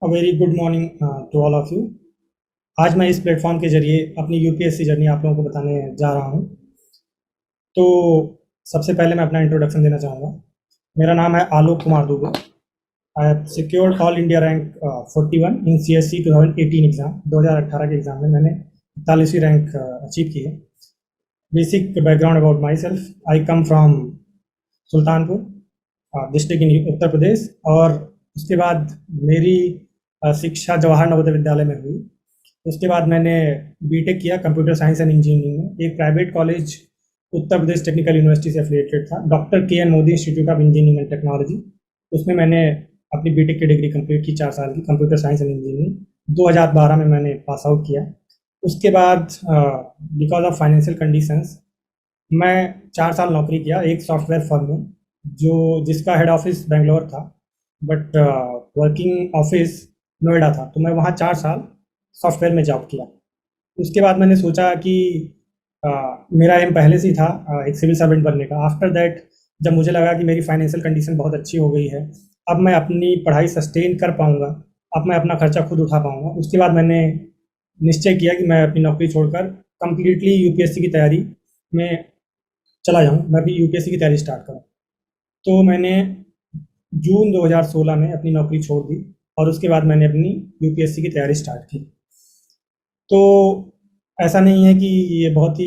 A very good morning to all of you. आज मैं इस प्लेटफॉर्म के जरिए अपनी यूपीएससी जर्नी आप लोगों को बताने जा रहा हूँ। तो सबसे पहले मैं अपना इंट्रोडक्शन देना चाहूँगा। मेरा नाम है Alok Kumar Dubey. I have secured all India rank 41 in CSC 2018 exam. 2018 के एग्ज़ाम में मैंने 41वीं रैंक अचीव की है। Basic background about myself, I come from Sultanpur district in Uttar Pradesh. और उसके बाद मेरी शिक्षा जवाहर नवोदय विद्यालय में हुई। उसके बाद मैंने बीटेक किया कंप्यूटर साइंस एंड इंजीनियरिंग में, एक private college Uttar Pradesh technical university से एफिलिएटेड था, doctor K N Modi institute of engineering and technology. उसमें मैंने अपनी बीटेक की डिग्री कंप्लीट की, 4 साल की कंप्यूटर साइंस एंड इंजीनियरिंग। 2012 में मैंने पास आउट किया। उसके बाद बिकॉज ऑफ फाइनेंशियल कंडीशंस मैं 4 साल नौकरी किया एक सॉफ्टवेयर फर्म में, जो जिसका हेड ऑफिस बेंगलोर था, बट वर्किंग ऑफिस नोएडा था। तो मैं वहाँ 4 साल सॉफ्टवेयर में जॉब किया। उसके बाद मैंने सोचा कि अ, मेरा एम पहले से ही था एक सिविल सर्वेंट बनने का। आफ्टर दैट जब मुझे लगा कि मेरी फाइनेंशियल कंडीशन बहुत अच्छी हो गई है, अब मैं अपनी पढ़ाई सस्टेन कर पाऊँगा, अब मैं अपना खर्चा खुद उठा पाऊँगा, उसके बाद मैंने निश्चय किया कि मैं अपनी नौकरी छोड़कर कंप्लीटली यूपीएससी की तैयारी में चला जाऊँ, मैं भी यूपीएससी की तैयारी स्टार्ट करूँ। तो मैंने जून 2016 में अपनी नौकरी छोड़ दी और उसके बाद मैंने अपनी यूपीएससी की तैयारी स्टार्ट की। तो ऐसा नहीं है कि ये बहुत ही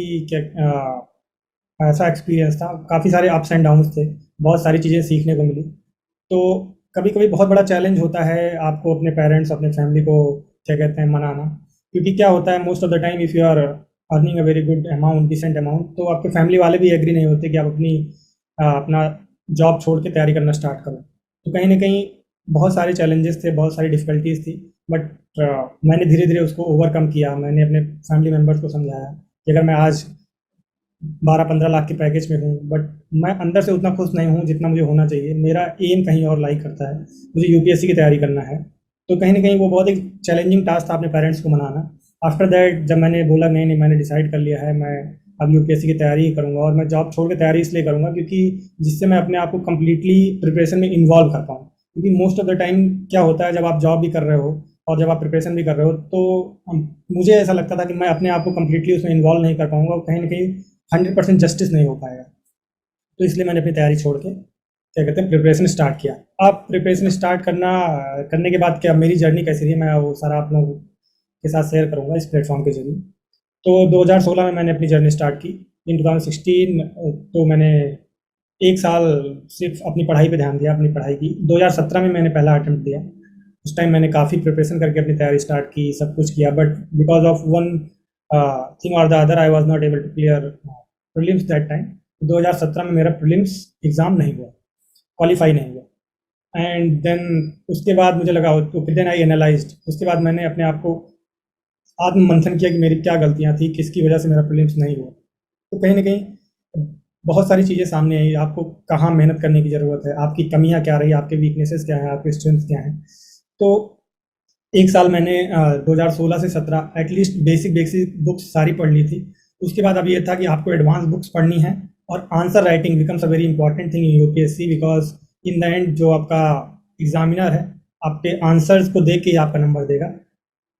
ऐसा एक्सपीरियंस था, काफ़ी सारे अप्स एंड डाउन्स थे, बहुत सारी चीज़ें सीखने को मिली। तो कभी-कभी बहुत बड़ा चैलेंज होता है आपको अपने पेरेंट्स, अपने फैमिली को क्या कहते हैं मनाना, क्योंकि क्या होता है most of the time if you are earning a very good amount, decent amount, तो आपके फैमिली वाले भी एग्री नहीं होते कि आप अपना जॉब छोड़ के तैयारी करना स्टार्ट करो। तो कहीं न कहीं बहुत सारे चैलेंजेस थे, बहुत सारी डिफ़िकल्टीज़ थी, बट मैंने धीरे-धीरे उसको ओवरकम किया। मैंने अपने फैमिली मेंबर्स को समझाया कि अगर मैं आज 12-15 लाख के पैकेज में हूँ, बट मैं अंदर से उतना खुश नहीं हूँ जितना मुझे होना चाहिए। मेरा एम कहीं और लाई करता है, मुझे यूपीएससी की तैयारी करना है। तो कहीं न कहीं वो बहुत एक चैलेंजिंग टास्क था अपने पेरेंट्स को मनाना। आफ्टर दैट जब मैंने बोला नहीं, नहीं मैंने डिसाइड कर लिया है, मैं अब यूपीएससी की तैयारी ही करूँगा, और मैं जॉब छोड़ के तैयारी इसलिए करूँगा क्योंकि जिससे मैं अपने आप को कंप्लीटली प्रिपरेशन में इन्वॉल्व कर पाऊँ। क्योंकि मोस्ट ऑफ द टाइम क्या होता है जब आप जॉब भी कर रहे हो और जब आप प्रिपरेशन भी कर रहे हो, तो मुझे ऐसा लगता था कि मैं अपने आप को कंप्लीटली उसमें इन्वॉल्व नहीं कर पाऊँगा और कहीं न कहीं 100% जस्टिस नहीं हो पाएगा। तो इसलिए मैंने अपनी तैयारी छोड़ के क्या कहते हैं प्रिपरेशन स्टार्ट किया। अब प्रिपरेशन स्टार्ट करने के बाद क्या मेरी जर्नी कैसी रही, मैं वो सारा आप लोगों के साथ शेयर करूँगा इस प्लेटफॉर्म के जरिए। तो 2016 में मैंने अपनी जर्नी स्टार्ट की। इन 2016 तो मैंने 1 साल सिर्फ अपनी पढ़ाई पे ध्यान दिया, अपनी पढ़ाई की। 2017 में मैंने पहला अटेम्प्ट दिया। उस टाइम मैंने काफ़ी प्रिपरेशन करके अपनी तैयारी स्टार्ट की, सब कुछ किया, but because of one thing और the other I was not able to clear prelims that time. 2017 में मेरा प्रीलिम्स एग्ज़ाम नहीं हुआ, क्वालिफाई नहीं हुआ। एंड देन उसके बाद मुझे लगा, ओके देन आई एनालाइज्ड। उसके बाद मैंने अपने आप को आत्ममंथन किया कि मेरी क्या गलतियाँ थी, किसकी वजह से मेरा प्रीलिम्स नहीं हुआ। तो कहीं न कहीं बहुत सारी चीज़ें सामने आई, आपको कहाँ मेहनत करने की ज़रूरत है, आपकी कमियाँ क्या रही, आपके वीकनेसेस क्या हैं, आपके स्ट्रेंथ्स क्या हैं। तो 1 साल मैंने 2016 से 17 एटलीस्ट बेसिक बेसिक बुक्स सारी पढ़ ली थी। उसके बाद अब ये था कि आपको एडवांस बुक्स पढ़नी है, और answer writing becomes a very important thing in UPSC, because in the end जो आपका एग्ज़ामिनर है, आपके आंसर्स को देख के ही आपका नंबर देगा।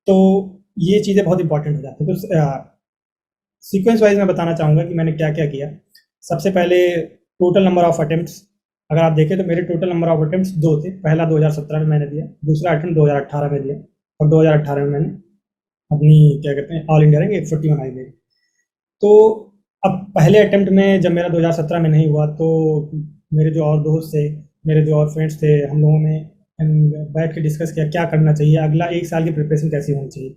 तो ये चीज़ें बहुत इंपॉर्टेंट हो जाती हैं। तो सीक्वेंस वाइज मैं बताना चाहूँगा कि मैंने क्या क्या किया। सबसे पहले टोटल नंबर ऑफ अटेम्प्ट्स, अगर आप देखें तो मेरे टोटल नंबर ऑफ अटेम्प्ट्स 2 थे। पहला 2017 में मैंने दिया, दूसरा अटेम्प्ट 2018 में दिया, और 2018 में मैंने अपनी क्या कहते हैं ऑल इंडिया रैंक 141 आई मेरी। तो अब पहले अटेम्प्ट में जब मेरा 2017 में नहीं हुआ, तो मेरे जो और दोस्त थे, मेरे जो और फ्रेंड्स थे, हम लोगों ने बैठ के डिस्कस किया क्या करना चाहिए, अगला 1 साल की प्रिपरेशन कैसी होनी चाहिए।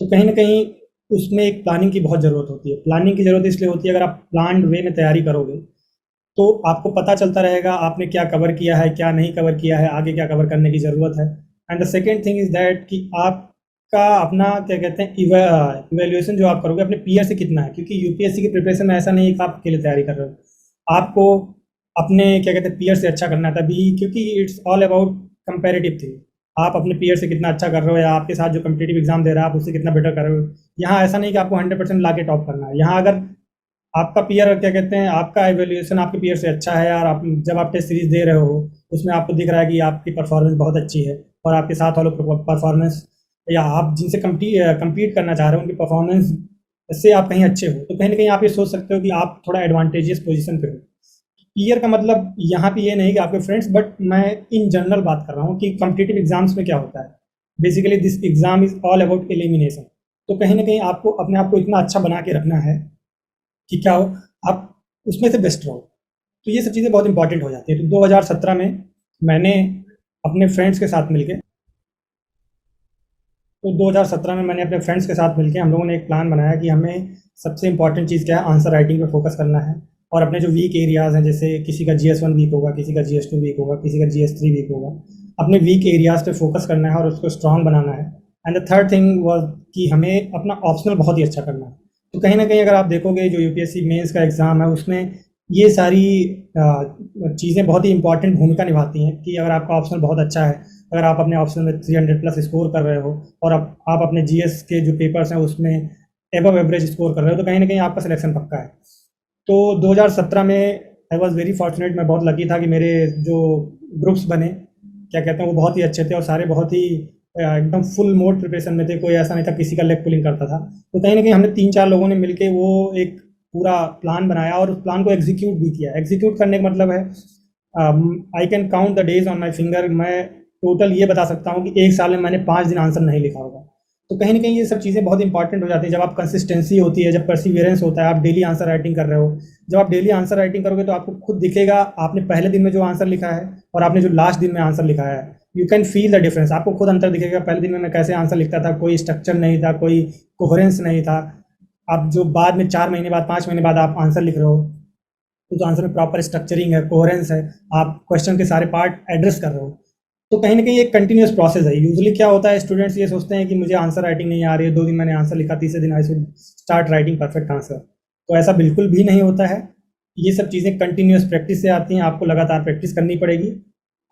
तो कहीं न कहीं उसमें एक प्लानिंग की बहुत ज़रूरत होती है। प्लानिंग की ज़रूरत इसलिए होती है, अगर आप प्लान्ड वे में तैयारी करोगे, तो आपको पता चलता रहेगा आपने क्या कवर किया है, क्या नहीं कवर किया है, आगे क्या कवर करने की ज़रूरत है। And the second thing is that कि आपका अपना क्या कहते हैं इवैल्यूएशन जो आप करोगे अपने पीयर से कितना है, क्योंकि यूपीएससी की प्रिपरेशन में ऐसा नहीं है कि आप अकेले तैयारी कर रहे हो। आपको अपने क्या कहते हैं पीयर से अच्छा करना है तभी, क्योंकि it's all about comparative thing. आप अपने पीयर से कितना अच्छा कर रहे हो, या आपके साथ जो कॉम्पिटिटिव एग्जाम दे रहा है आप उससे कितना बेटर कर रहे हो। यहाँ ऐसा नहीं कि आपको 100% ला के टॉप करना है। यहाँ अगर आपका पीयर क्या कहते हैं आपका एवेल्यूएशन आपके पीयर से अच्छा है, और आप जब आप टेस्ट सीरीज दे रहे हो उसमें आपको दिख रहा है कि आपकी परफॉर्मेंस बहुत अच्छी है, और आपके साथ वालों परफॉर्मेंस या आप जिनसे कम्पीट करना चाह रहे हो उनकी परफॉर्मेंस से आप कहीं अच्छे हो, तो कहीं ना कहीं आप ये सोच सकते हो कि आप थोड़ा एडवांटेजियस पोजीशन पे हो। पीयर का मतलब यहाँ पे ये नहीं कि आपके फ्रेंड्स, बट मैं इन जनरल बात कर रहा हूँ कि कॉम्पिटिटिव एग्जाम्स में क्या होता है। Basically this exam is all about elimination. तो कहीं ना कहीं आपको अपने आप को इतना अच्छा बना के रखना है कि क्या हो, आप उसमें से बेस्ट रहो। तो ये सब चीज़ें बहुत इंपॉर्टेंट हो जाती है। तो 2017 में मैंने अपने फ्रेंड्स के साथ मिलके तो 2017 में मैंने अपने फ्रेंड्स के साथ मिलके हम लोगों ने एक प्लान बनाया कि हमें सबसे इंपॉर्टेंट चीज़ क्या है, आंसर राइटिंग पे फोकस करना है। और अपने जो वीक एरियाज़ हैं, जैसे किसी का GS1 वीक होगा, किसी का GS2 वीक होगा, किसी का GS3 वीक होगा, अपने वीक एरियाज़ पे फोकस करना है और उसको स्ट्रांग बनाना है। And the third thing was कि हमें अपना ऑप्शनल बहुत ही अच्छा करना है। तो कहीं ना कहीं अगर आप देखोगे जो यूपीएससी मेंस का एग्ज़ाम है उसमें ये सारी चीज़ें बहुत ही इंपॉर्टेंट भूमिका निभाती हैं कि अगर आपका ऑप्शनल बहुत अच्छा है, अगर आप अपने ऑप्शन में 300 प्लस स्कोर कर रहे हो और आप अपने जीएस के जो पेपर्स हैं उसमें एबव एवरेज स्कोर कर रहे हो, तो कहीं ना कहीं आपका सिलेक्शन पक्का है। तो 2017 में आई वॉज वेरी फॉर्चुनेट, मैं बहुत लकी था कि मेरे जो ग्रुप्स बने, क्या कहते हैं, वो बहुत ही अच्छे थे और सारे बहुत ही एकदम फुल मोड प्रिपरेशन में थे। कोई ऐसा नहीं था किसी का लेग पुलिंग करता था। तो कहीं ना कहीं हमने 3-4 लोगों ने मिलके वो एक पूरा प्लान बनाया और उस प्लान को एग्जीक्यूट भी किया। एग्जीक्यूट करने का मतलब है, I can count the days on my finger. मैं टोटल ये बता सकता हूँ कि एक साल में मैंने 5 दिन आंसर नहीं लिखा होगा। तो कहीं ना कहीं ये सब चीज़ें बहुत इंपॉर्टेंट हो जाती हैं जब आप कंसिस्टेंसी होती है, जब परसिवियरेंस होता है, आप डेली आंसर राइटिंग कर रहे हो। जब आप डेली आंसर राइटिंग करोगे तो आपको खुद दिखेगा आपने पहले दिन में जो आंसर लिखा है और आपने जो लास्ट दिन में आंसर लिखा है, you can feel the difference. आपको खुद अंतर दिखेगा, पहले दिन में मैं कैसे आंसर लिखता था, कोई स्ट्रक्चर नहीं था, कोई कोहेरेंस नहीं था। आप जो बाद में 4 महीने बाद 5 महीने बाद आप आंसर लिख रहे हो, तो उस आंसर में प्रॉपर स्ट्रक्चरिंग है, कोहेरेंस है, आप क्वेश्चन के सारे पार्ट एड्रेस कर रहे हो। तो कहीं ना कहीं एक कंटिन्यूस प्रोसेस है। यूजुअली क्या होता है, स्टूडेंट्स ये सोचते हैं कि मुझे आंसर राइटिंग नहीं आ रही है, 2 दिन मैंने आंसर लिखा, तीसरे दिन I should start writing perfect answer. तो ऐसा बिल्कुल भी नहीं होता है। ये सब चीज़ें कंटिन्यूस प्रैक्टिस से आती हैं, आपको लगातार प्रैक्टिस करनी पड़ेगी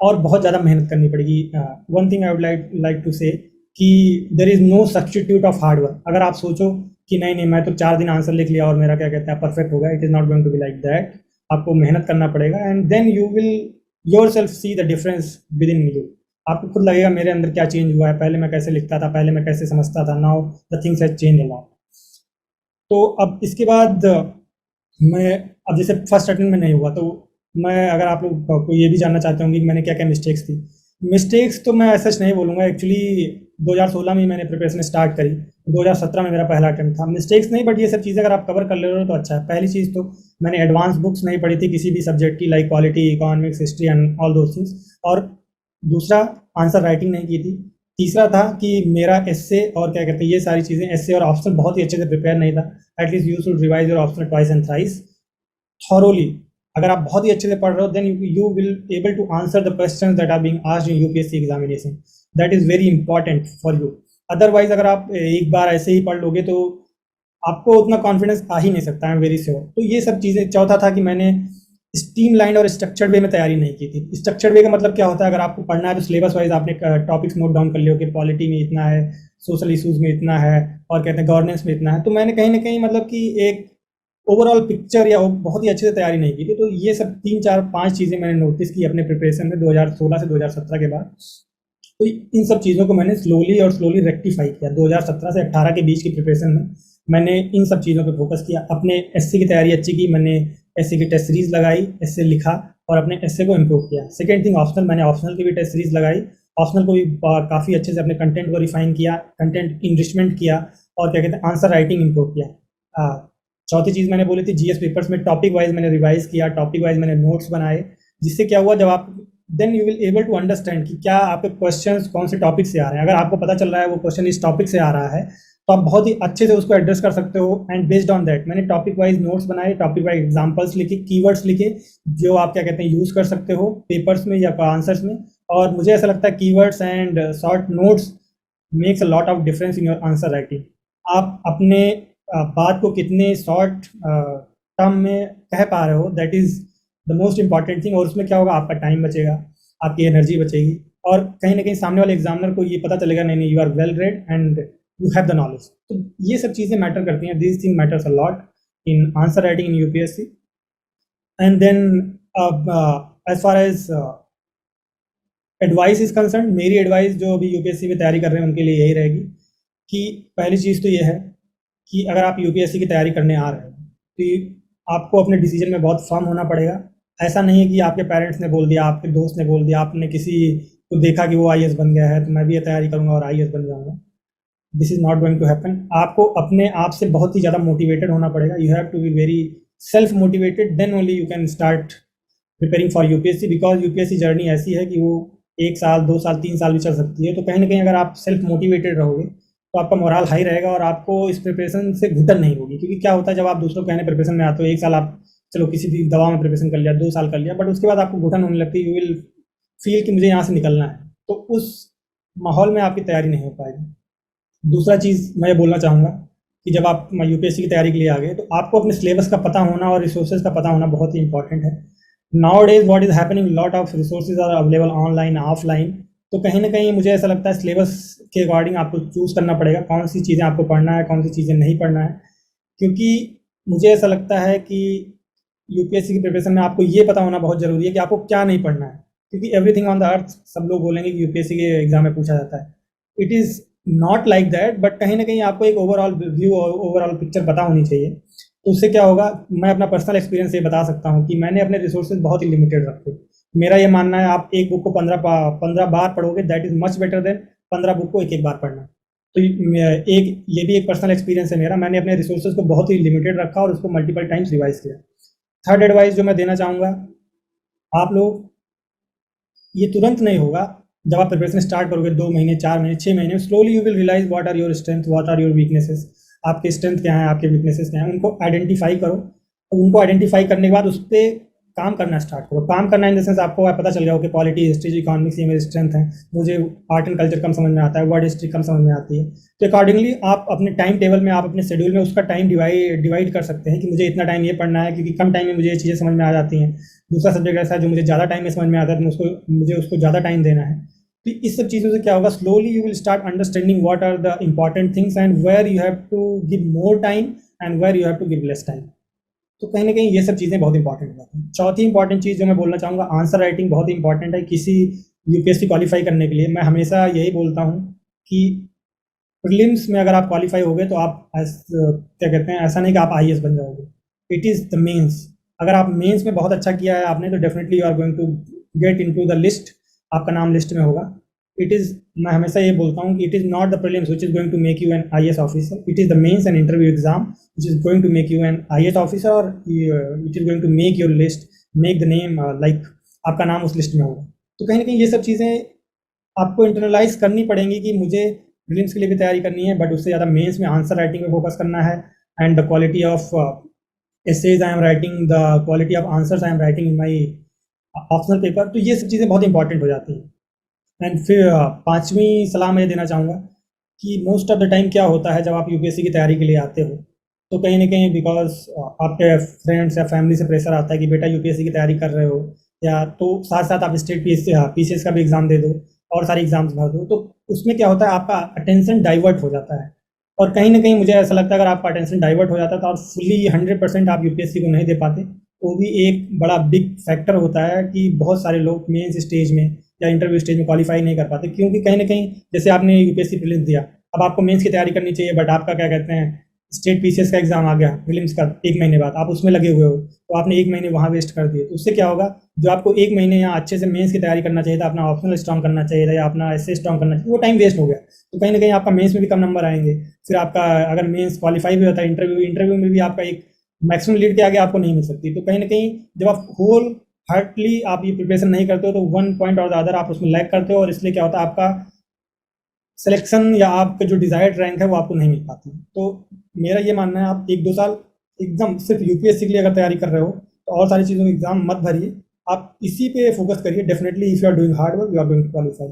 और बहुत ज़्यादा मेहनत करनी पड़ेगी। One thing I would like to say कि there is no substitute of hard work. अगर आप सोचो कि नहीं नहीं मैं तो 4 दिन आंसर लिख लिया और मेरा क्या कहते हैं परफेक्ट हो गया, it is not going to be like that. आपको मेहनत करना पड़ेगा and then you will yourself see the difference within you. आपको खुद लगेगा मेरे अंदर क्या चेंज हुआ है, पहले मैं कैसे लिखता था, पहले मैं कैसे समझता था, now the things has change a lot. तो अब इसके बाद मैं, अब जैसे फर्स्ट अटेम्प्ट में नहीं हुआ तो मैं, अगर आप लोग को ये भी जानना चाहते होंगे कि मैंने क्या क्या मिस्टेक्स थी। मिस्टेक्स तो मैं ऐसा नहीं बोलूँगा, एक्चुअली 2016 में ही मैंने प्रिपरेशन स्टार्ट करी, 2017 में मेरा पहला अटेम्प्ट था। मिस्टेक्स नहीं, बट ये सब चीज़ें अगर आप कवर कर ले रहे हो तो अच्छा है। पहली चीज़ तो मैंने एडवांस बुक्स नहीं पढ़ी थी किसी भी सब्जेक्ट की, like polity, economics, history and all those things. और दूसरा, आंसर राइटिंग नहीं की थी। तीसरा था कि मेरा एस्से और क्या कहते हैं ये सारी चीज़ें, एस्से और ऑप्शनल बहुत ही अच्छे से प्रिपेयर नहीं था। At least you should revise your optional twice and thrice thoroughly. अगर आप बहुत ही अच्छे से पढ़ रहे हो then you will able to answer the questions that are being asked in UPSC examination. That is very important for you. Otherwise अगर आप एक बार ऐसे ही पढ़ लोगे तो आपको उतना कॉन्फिडेंस आ ही नहीं सकता है, वेरी श्योर। तो ये सब चीज़ें। चौथा था कि मैंने स्ट्रीमलाइन और स्ट्रक्चर्ड वे में तैयारी नहीं की थी। स्ट्रक्चर्ड वे का मतलब क्या होता है, अगर आपको पढ़ना है तो सिलेबस वाइज आपने टॉपिक्स नोट डाउन कर लियो कि पॉलिटी में इतना है, सोशल इश्यूज में इतना है और कहते हैं गवर्नेंस में इतना है। तो मैंने कहीं ना कहीं मतलब कि एक ओवरऑल पिक्चर या बहुत ही अच्छे से तैयारी नहीं की थी। तो ये सब 3-4-5 चीज़ें मैंने नोटिस की अपने प्रिपरेशन में 2016 से 2017 के बाद। तो इन सब चीज़ों को मैंने स्लोली रेक्टिफाई किया। 2017 से 18 के बीच की प्रिपरेशन में मैंने इन सब चीज़ों पे फोकस किया। अपने एससी की तैयारी अच्छी की, मैंने एससी की टेस्ट सीरीज लगाई, एससे लिखा और अपने एससे को इम्प्रूव किया। सेकेंड थिंग, ऑप्शनल, मैंने ऑप्शनल की भी टेस्ट सीरीज लगाई, ऑप्शनल को भी काफ़ी अच्छे से अपने कंटेंट को रिफाइन किया, कंटेंट इनरिचमेंट किया और क्या कहते हैं आंसर राइटिंग इम्प्रूव किया। चौथी चीज़ मैंने बोली थी, जीएस पेपर्स में टॉपिक वाइज मैंने रिवाइज किया, टॉपिक वाइज मैंने नोट्स बनाए, जिससे क्या हुआ, जब आप then you will able to understand कि क्या आपके क्वेश्चंस कौन से टॉपिक से आ रहे हैं। अगर आपको पता चल रहा है वो क्वेश्चन इस टॉपिक से आ रहा है तो आप बहुत ही अच्छे से उसको एड्रेस कर सकते हो। एंड बेस्ड ऑन दैट मैंने टॉपिक वाइज नोट्स बनाए, टॉपिक वाइज एग्जांपल्स लिखे, कीवर्ड्स लिखे जो आप क्या कहते हैं यूज़ कर सकते हो पेपर्स में या आंसर्स में। और मुझे ऐसा लगता है keywords and short notes makes a lot of difference in your answer writing. आप अपने बात को कितने शॉर्ट टर्म में कह पा रहे हो, that is the most important thing. और उसमें क्या होगा, आपका टाइम बचेगा, आपकी एनर्जी बचेगी और कहीं ना कहीं सामने वाले एग्जामिनर को ये पता चलेगा नहीं नहीं you are well read and you have the knowledge. तो ये सब चीज़ें मैटर करती हैं, this thing matters a lot in answer writing in UPSC. And then as far as advice is concern, मेरी एडवाइस जो अभी यूपीएससी में तैयारी कर रहे हैं उनके लिए यही रहेगी कि पहली चीज़ तो ये है कि अगर आप यूपीएससी की तैयारी करने आ रहे हो तो आपको अपने डिसीजन में बहुत फर्म होना पड़ेगा। ऐसा नहीं है कि आपके पेरेंट्स ने बोल दिया, आपके दोस्त ने बोल दिया, आपने किसी को देखा कि वो आईएएस बन गया है तो मैं भी ये तैयारी करूंगा और आईएएस बन जाऊंगा। This is not going to happen. आपको अपने आप से बहुत ही ज़्यादा मोटिवेटेड होना पड़ेगा। You have to be very self motivated, then only you can start preparing for UPSC. Because UPSC journey ऐसी है कि वो 1 साल 2 साल 3 साल भी चल सकती है। तो कहीं ना कहीं अगर आप सेल्फ मोटिवेटेड रहोगे तो आपका मोराल हाई रहेगा और आपको इस प्रिपरेशन से घुटन नहीं होगी। क्योंकि क्या होता है, जब आप दूसरों कहने प्रिपरेशन में आते हो, 1 साल आप चलो किसी भी दवा में प्रिपरेशन कर लिया, 2 साल कर लिया, बट उसके बाद आपको घुटन होने लगती है। यू विल फील कि मुझे यहाँ से निकलना है, तो उस माहौल में आपकी तैयारी नहीं हो पाएगी। दूसरा चीज़ मैं ये बोलना चाहूँगा कि जब आप यूपीएससी की तैयारी के लिए आ गए तो आपको अपने सिलेबस का पता होना और रिसोर्सेज का पता होना बहुत ही इंपॉर्टेंट है। Nowadays what is happening, lot of resources are available online offline. तो कहीं ना कहीं मुझे ऐसा लगता है सिलेबस के अकॉर्डिंग आपको चूज़ करना पड़ेगा कौन सी चीज़ें आपको पढ़ना है, कौन सी चीज़ें नहीं पढ़ना है। क्योंकि मुझे ऐसा लगता है कि यूपीएससी की प्रिपरेशन में आपको ये पता होना बहुत ज़रूरी है कि आपको क्या नहीं पढ़ना है। क्योंकि एवरीथिंग ऑन द अर्थ सब लोग बोलेंगे कि यूपीएससी के एग्जाम में पूछा जाता है। It is not like that, but कहीं ना कहीं आपको एक ओवरऑल व्यू और ओवरऑल पिक्चर पता होनी चाहिए। तो उससे क्या होगा, मैं अपना पर्सनल एक्सपीरियंस ये बता सकता हूँ कि मैंने अपने रिसोर्सेज बहुत ही लिमिटेड रखे। मेरा ये मानना है आप एक बुक को 15 बार पढ़ोगे, that is much better than 15 book को एक एक बार पढ़ना। तो एक ये भी एक पर्सनल एक्सपीरियंस है मेरा। मैंने अपने रिसोर्सेज को बहुत ही लिमिटेड रखा और उसको मल्टीपल टाइम्स रिवाइज किया। थर्ड एडवाइस जो मैं देना चाहूँगा, आप लोग, ये तुरंत नहीं होगा। जब आप प्रिपरेशन स्टार्ट करोगे 2 महीने 4 महीने 6 महीने, slowly you will realise what are your strength, what are your weaknesses. आपके स्ट्रेंथ क्या है, आपके वीकनेसेस क्या हैं, उनको आइडेंटिफाई करो। उनको आइडेंटिफाई करने के बाद उस पर काम करना स्टार्ट करो। काम करना इन द सेंस आपको पता चल गया हो कि पॉलिटी, हिस्ट्री, इकोनॉमिक्स ये मेरी स्ट्रेंथ है, मुझे आर्ट एंड कल्चर कम समझ में आता है, वर्ड हिस्ट्री कम समझ में आती है। तो अकॉर्डिंगली आप अपने टाइम टेबल में, आप अपने शेड्यूल में उसका टाइम डिवाइड कर सकते हैं कि मुझे इतना टाइम ये पढ़ना है क्योंकि कम टाइम में मुझे ये चीज़ें समझ में आ जाती हैं। दूसरा सब्जेक्ट ऐसा है जो मुझे ज़्यादा टाइम में समझ में आता है तो मुझे उसको ज़्यादा टाइम देना है। तो इस सब चीज़ों से क्या होगा, slowly you will start understanding what are the important things and where you have to give more time and where you have to give less time. तो कहीं ना कहीं ये सब चीज़ें बहुत इंपॉर्टेंट होती हैं। चौथी इंपॉर्टेंट चीज़ जो मैं बोलना चाहूँगा, आंसर राइटिंग बहुत इंपॉर्टेंट है किसी यूपीएससी क्वालिफाई करने के लिए। मैं हमेशा यही बोलता हूँ कि प्रीलिम्स में अगर आप क्वालिफाई हो गए तो आप क्या कहते हैं, ऐसा नहीं कि आप आईएएस बन जाओगे। It is the mains. अगर आप मेंस में बहुत अच्छा किया है आपने तो definitely you are going to get into the list, आपका नाम लिस्ट में होगा। इट इज़, मैं हमेशा ये बोलता हूँ कि it is not the prelims which is going to make you an IAS officer, it is the mains and interview exam which is going to make you an IAS officer और which is going to make your list, make the name, like आपका नाम उस list में होगा। तो कहीं ना कहीं ये सब चीज़ें आपको इंटरनलाइज करनी पड़ेंगी कि मुझे प्रीलिम्स के लिए भी तैयारी करनी है, बट उससे ज़्यादा मेंस में आंसर राइटिंग पे फोकस करना है। And the quality of essays I am writing, the quality of answers I am writing in my optional paper. तो ये सब चीज़ें बहुत इंपॉर्टेंट हो जाती हैं। एंड फिर पांचवी सलाह मैं ये देना चाहूँगा कि मोस्ट ऑफ द टाइम क्या होता है जब आप यूपीएससी की तैयारी के लिए आते हो तो कहीं ना कहीं बिकॉज आपके फ्रेंड्स या फैमिली से प्रेशर आता है कि बेटा यूपीएससी की तैयारी कर रहे हो, या तो साथ साथ आप स्टेट पीसीएस का भी एग्ज़ाम दे दो और सारे एग्जाम्स भर दो। तो उसमें क्या होता है, आपका अटेंशन डाइवर्ट हो जाता है। और कहीं ना कहीं मुझे ऐसा लगता है अगर आपका अटेंशन डाइवर्ट हो जाता है तो आप फुल्ली 100% आप यूपीएससी को नहीं दे पाते। वो भी एक बड़ा बिग फैक्टर होता है कि बहुत सारे लोग मेंस स्टेज में या इंटरव्यू स्टेज में क्वालिफाई नहीं कर पाते। क्योंकि कहीं ना कहीं जैसे आपने यूपीएससी प्रीलिम्स दिया, अब आपको मेंस की तैयारी करनी चाहिए, बट आपका क्या कहते हैं स्टेट पीसीएस का एग्जाम आ गया प्रीलिम्स का 1 महीने बाद, आप उसमें लगे हुए हो तो आपने 1 महीने वहाँ वेस्ट कर दिए। तो उससे क्या होगा, जो आपको 1 महीने यहाँ अच्छे से मेंस की तैयारी करना चाहिए था, अपना ऑप्शनल स्ट्रॉन्ग करना चाहिए था या अपना एसए स्ट्रॉन्ग करना चाहिए, वो टाइम वेस्ट हो गया। तो कहीं ना कहीं आपका मेंस में भी कम नंबर आएंगे। फिर आपका अगर मेंस क्वालिफाई भी होता है, इंटरव्यू में भी आपका एक मैक्सिमम लीड के आगे आपको नहीं मिल सकती। तो कहीं ना कहीं जब आप होल हार्टली आप ये प्रिपरेशन नहीं करते हो तो वन पॉइंट और द अदर आप उसमें लैग करते हो और इसलिए क्या होता है आपका सिलेक्शन या आपका जो डिजायर्ड रैंक है वो आपको नहीं मिल पाती। तो मेरा ये मानना है आप 1-2 साल एकदम सिर्फ यूपीएससी के लिए अगर तैयारी कर रहे हो तो और सारी चीज़ों के एग्जाम मत भरिए, आप इसी पे फोकस करिए। Definitely if you are doing hard work you are going to qualify.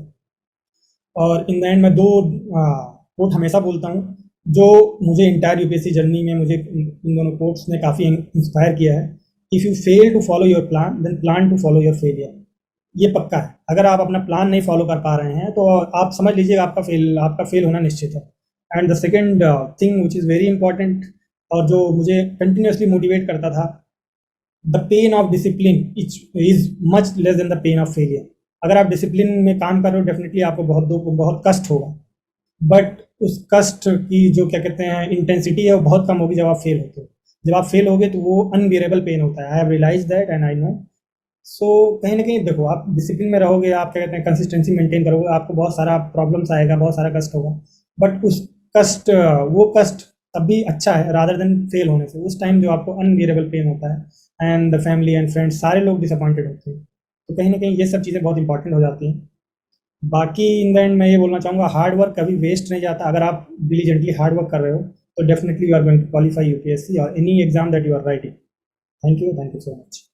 और इन द एंड मैं दो कोट हमेशा बोलता हूँ जो मुझे इंटायर यूपीएससी जर्नी में मुझे इन दोनों कोट्स ने काफ़ी इंस्पायर किया है। If you fail to follow your plan then plan to follow your failure. ये पक्का है, अगर आप अपना प्लान नहीं फॉलो कर पा रहे हैं तो आप समझ लीजिएगा आपका फेल होना निश्चित है। And the second thing which is very important और जो मुझे कंटिन्यूसली मोटिवेट करता था, the pain of discipline is much less than the pain of failure. अगर आप डिसिप्लिन में काम कर रहे हो, डेफिनेटली आपको बहुत कष्ट होगा, बट उस कष्ट की जो क्या कहते हैं इंटेंसिटी है वो बहुत कम होगी जब आप फेल होते हो। जब आप फेल होगे तो वो अनबियरेबल पेन होता है। I have realise that and I know. So कहीं ना कहीं देखो, आप डिसिप्लिन में रहोगे, आप क्या कहते हैं कंसिस्टेंसी मेंटेन करोगे, आपको बहुत सारा प्रॉब्लम्स आएगा, बहुत सारा कष्ट होगा, बट उस कष्ट वो कष्ट तब भी अच्छा है रादर देन फेल होने से। उस टाइम जो आपको अनबियरेबल पेन होता है and the family and friends सारे लोग डिसअपॉइंटेड होते हैं, तो कहीं ना कहीं ये सब चीज़ें बहुत इंपॉर्टेंट हो जाती हैं। बाकी इन द एंड मैं ये बोलना चाहूँगा, हार्ड वर्क कभी वेस्ट नहीं जाता। अगर आप डिलीजेंटली हार्ड वर्क कर रहे हो तो definitely you are going to qualify UPSC और any exam that you are writing. Thank you so much.